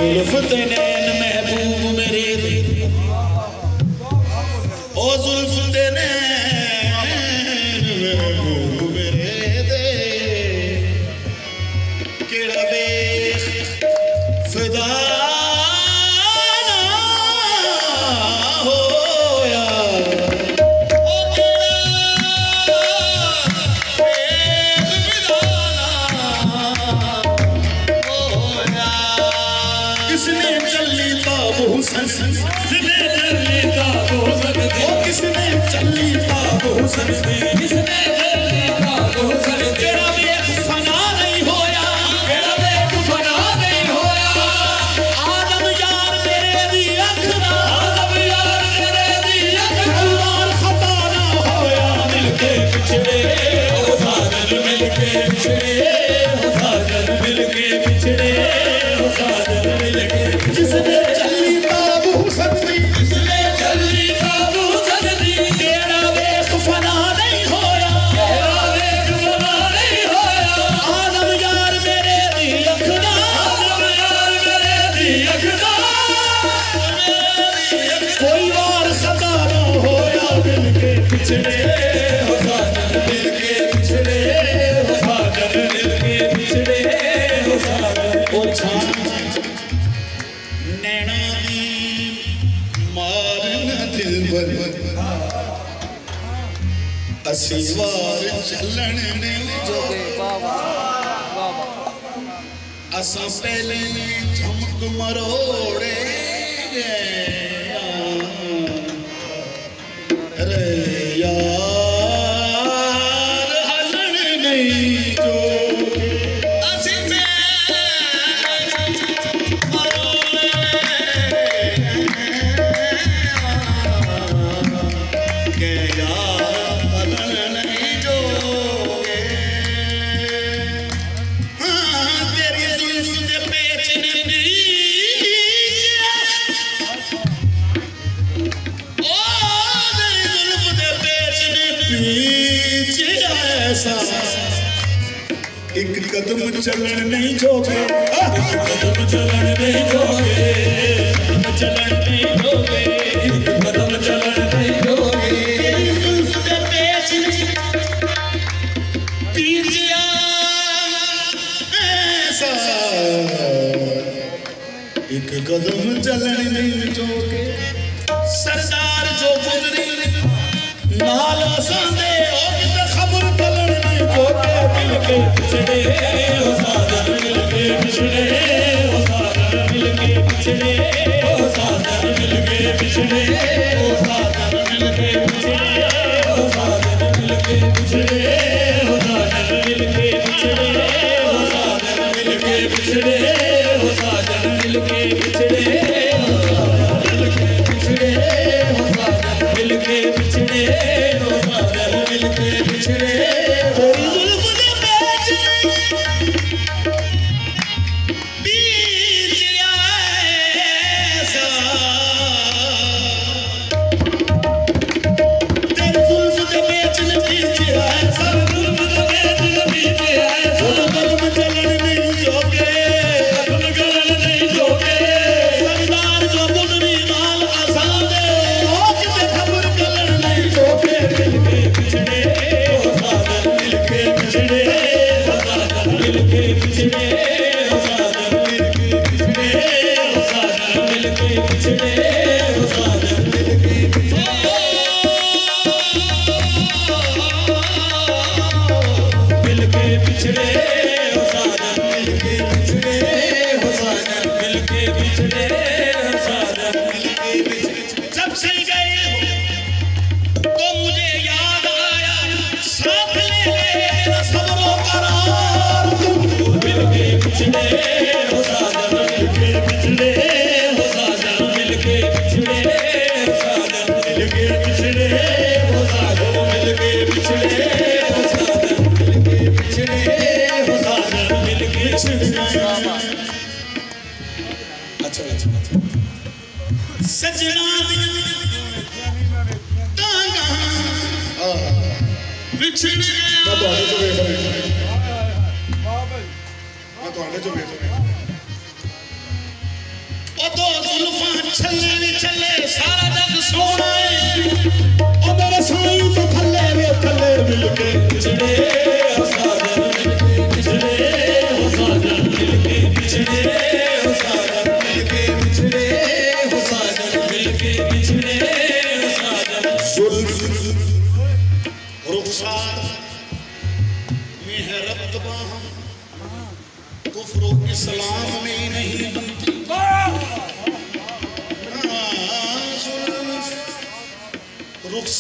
जुल्फ ते नैन महबूब मेरे दे, ओ जुल्फ ते नैन महबूब मेरे दे, केड़ा वेख फिदा असीवार चलन जोगे असा पहले चमक मरोड़े रे यार हलन नहीं जोगे असी मरोड़े के यार एक कदम चलन नहीं जोगे, एक कदम चलन नहीं जोगे, चलन नहीं जोगे, एक कदम चलन नहीं जोगे, तेरी जुल्फ दे पेच पीछे ऐसा एक कदम चलन नहीं जोगे, सरदार जो गुजरी नाल संदे खबर कलन नहीं जोगे, मिलके पिछड़े हो सादर मिलके पिछड़े हो सादर मिलके पिछड़े हो सादर मिलके पिछड़े हो सादर मिलके पिछड़े हो सादर मिलके पिछड़े हो सादर मिलके पिछड़े हो सादर मिलके पिछड़े हो सादर मिलके पिछड़े हो सादर मिलके पिछड़े हो सादर मिलके पिछड़े हो सादर मिलके पिछड़े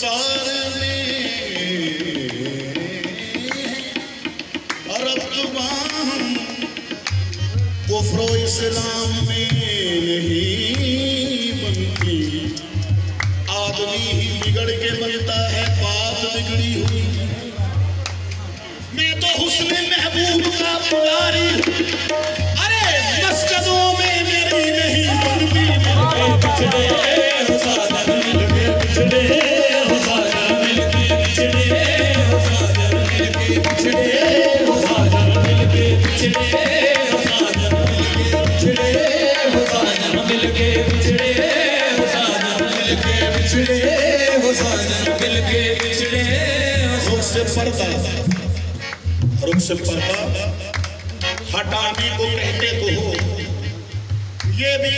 रुखसार में अरब जुबान कुफ्र इस्लाम में नहीं बनती। आदमी ही बिगड़ के बनता है, बात बिगड़ी हुई। मैं तो हुस्न महबूब का पुजारी, अरे मस्जिदों में मेरी नहीं बनती। मिलके बिछड़े हो साजन, मिलके बिछड़े हो साजन, मिलके बिछड़े हो साजन, मिलके बिछड़े हो साजन, मिलके बिछड़े हो साजन, मिलके बिछड़े हो साजन, मिलके बिछड़े हो साजन, मिलके बिछड़े हो साजन, मिलके बिछड़े हो। रुख से पर्दा, रुख से पर्दा हटाने को कहते तो हो, ये भी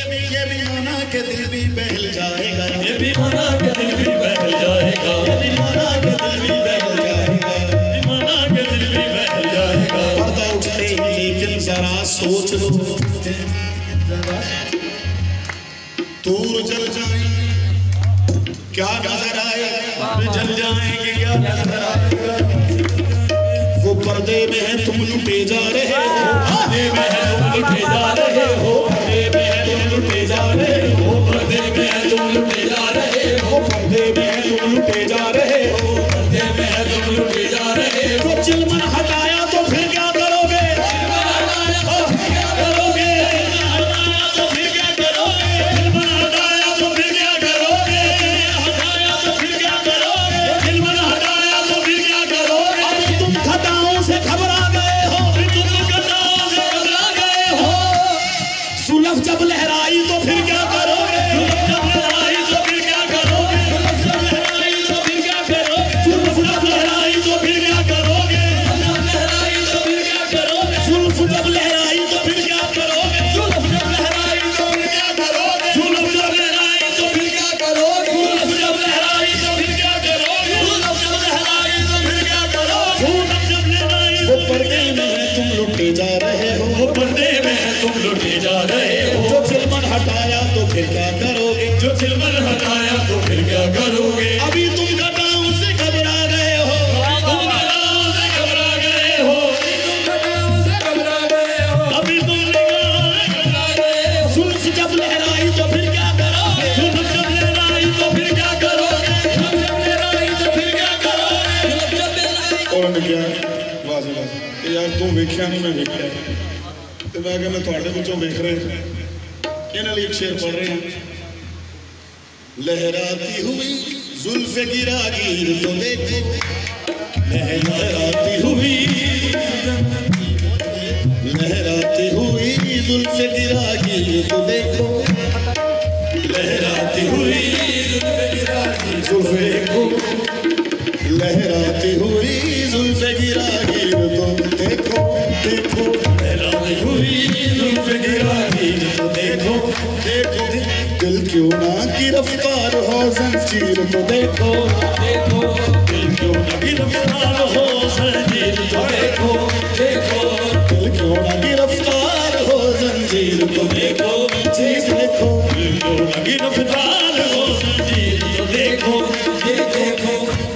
माना के दिल भी बहल जाएगा, ये भी माना के दिल भी बहल जाएगा, ये भी माना के दिल भी बहल जाएगा, ये माना के दिल भी बहल जाएगा। पर्दा उठते ही लेकिन जरा सोच लो, दूर जल जाएंगे क्या नजर आएगा, जल जाएंगे क्या नजर आएगा। वो पर्दे में है तुम लुटे जा रहे हो, पर्दे में है तुम लुटे जा रहे हो, पर्दे में है तुम लुटे जा रहे हो, पर्दे में है तुम लुटे जा रहे हो, पर्दे में है तुम लुटे जा रहे हो, पर्दे में है तुम लुटे जा रहे हो। चिलमन हटाया तो फिर क्या करोगे, चिलमन हटाया तो फिर क्या करोगे, हटाया तो फिर क्या करोगे, चिलमन हटाया तो फिर क्या करोगे, हटाया तो फिर क्या करोगे, चिलमन हटाया तो फिर क्या करोगे। अब तुम खताओं से घबरा गए हो, तुम खताओं से घबरा गए हो। सुलफ जब लहराई तो फिर क्या करोगे, सुलफ जब लहराई तो फिर क्या करोगे, सुलफ जब लहराई तो फिर क्या करोगे, सुलफ जब लहराई तो फिर क्या करोगे, सुलफ जब लहराई तो फिर क्या करोगे, सुलफ जब लहराई तो फिर क्या करोगे, सुलफ जब लहराई तो फिर क्या करोगे, सुलफ जब लहराई तो फिर क्या करोगे, सुलफ जब लहराई तो फिर क्या करोगे, सुलफ जब लहराई। वो पर्दे में है तुम लुटे जा रहे हो, वो पर्दे में है तुम लुटे जा रहे हो। जो चिलमन हटाया तो फिर क्या करोगे, जो चिलमन हटाया तो फिर क्या करोगे। अभी तुम घटाओं से घबरा गए हो, तुम घटाओं से घबरा गए हो, तुम घटाओं से घबरा गए हो, अभी तुम घबरा गए हो। सुल्फ जब लहराई तो फिर क्या करोगे, सुल्फ जब लहराई तो फिर क्या करोगे, सुल्फ जब लहराई तो फिर क्या करोगे, सुल्फ जब लहराई। और क्या वाज़ यार तू वेख्या नहीं मैं वेख्या, तो मैं क्या मैं थोड़े विचों वेख रहे इन्हें लिए एक शेर पढ़ रहे हैं। लहराती हुई जुल्फ़े गिरागीर तो देखो, लहराती हुई जुल्फ़े गिरागीर तो देखो, लहराती हुई जुल्फ़े देखो, लहराती हुई जुल्फ़े गिरागीर तो देखो, देखो लहराती हुई जुल्फ़े गिरागीर तो देखो, देखो दिल क्यों ना गिरफ्तार हो जंजीर तो देखो, देखो दिल क्यों ना गिरफ्तार हो जंजीर तो देखो, देखो दिल क्यों ना गिरफ्तार हो जंजीर तो देखो, देखो दिल क्यों ना गिरफ्तार हो जंजीर तो देखो, देखो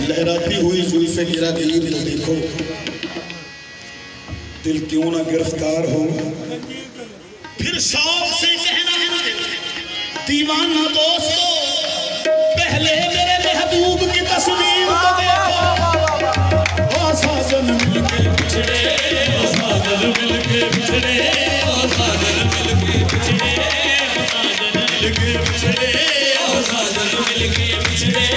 लहराती हुई जुल्फ़े गिरागीर तो देखो, दिल क्यों ना गिरफ्तार हो। फिर शौक से कहना है दीवाना दोस्तों, पहले मेरे महबूब की तस्वीर तो देखो। ओ साजन मिलके बिछड़े, ओ साजन मिलके बिछड़े, ओ साजन मिलके बिछड़े, ओ साजन मिलके बिछड़े, ओ साजन मिलके बिछड़े,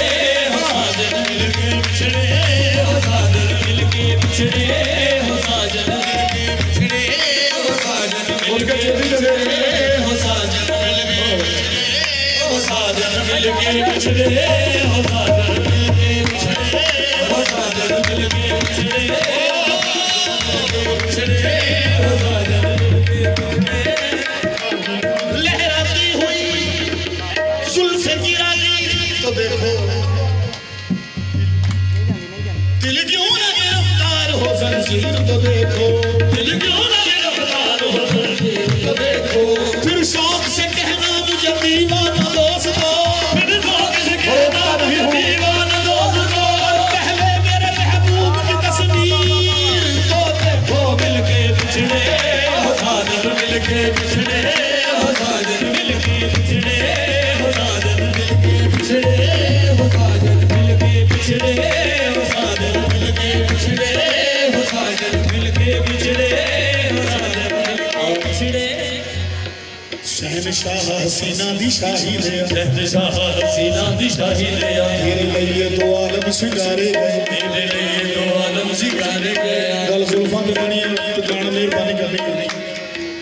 ओ साजन मिलके बिछड़े, ओ साजन मिलके बिछड़े, ओ साजन मिलके बिछड़े, ओ साजन मिलके बिछड़े, ओ साजन मिलके बिछड़े, ओ साजन मिलके बिछड़े, ओ साजन मिलके बिछड़े, ओ साजन मिलके बिछड़े। लहराती हुई जुल्फ़े गिरागीर तो देखो, दिल क्यों ना गिरफ्तार हो जंजीर तो देखो, दिल क्यों ना गिरफ्तार हो जंजीर तो देखो। फिर शौक से कहना मुझे दीवाना दोस्तों, फिर शौक से कहना मुझे शहनशाह हसीना दी शाही ले शहनशाह हसीना दी शाही ले तेरे लिए दो आलम सिंगारे गए तेरे लिए दो आलम सिंगारे गए गल जुल्फां दी बनी तो जान मेहरबानी करनी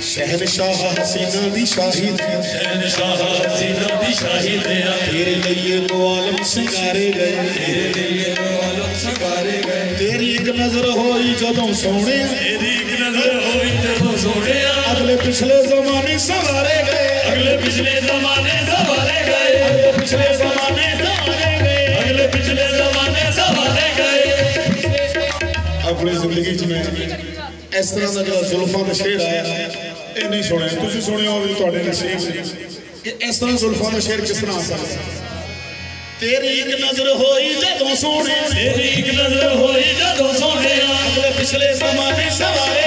शहनशाह हसीना दी शाही शहनशाह हसीना दी शाही ले तेरे लिए दो आलम सिंगारे गए तेरे लिए दो आलम सिंगारे गए तेरी एक नजर होई जदों सोने तेरी एक नजर होई जदों सोने अगले पिछले जमाने सवारे गए अगले पिछले जमाने सवारे गए अगले पिछले जमाने सवारे गए अगले पिछले जमाने सवारे गए अपनी जिंदगी च मैं इस तरह का जो जुल्फां का शेर आया ये नहीं सुने तुसीं सुनिया होवे तुहाडे नसीब कि इस तरह जुल्फां का शेर किस तरह आ सकदा तेरी एक नजर होई जदों सोने तेरी एक नजर होई जदों सोने अगले पिछले जमाने सवारे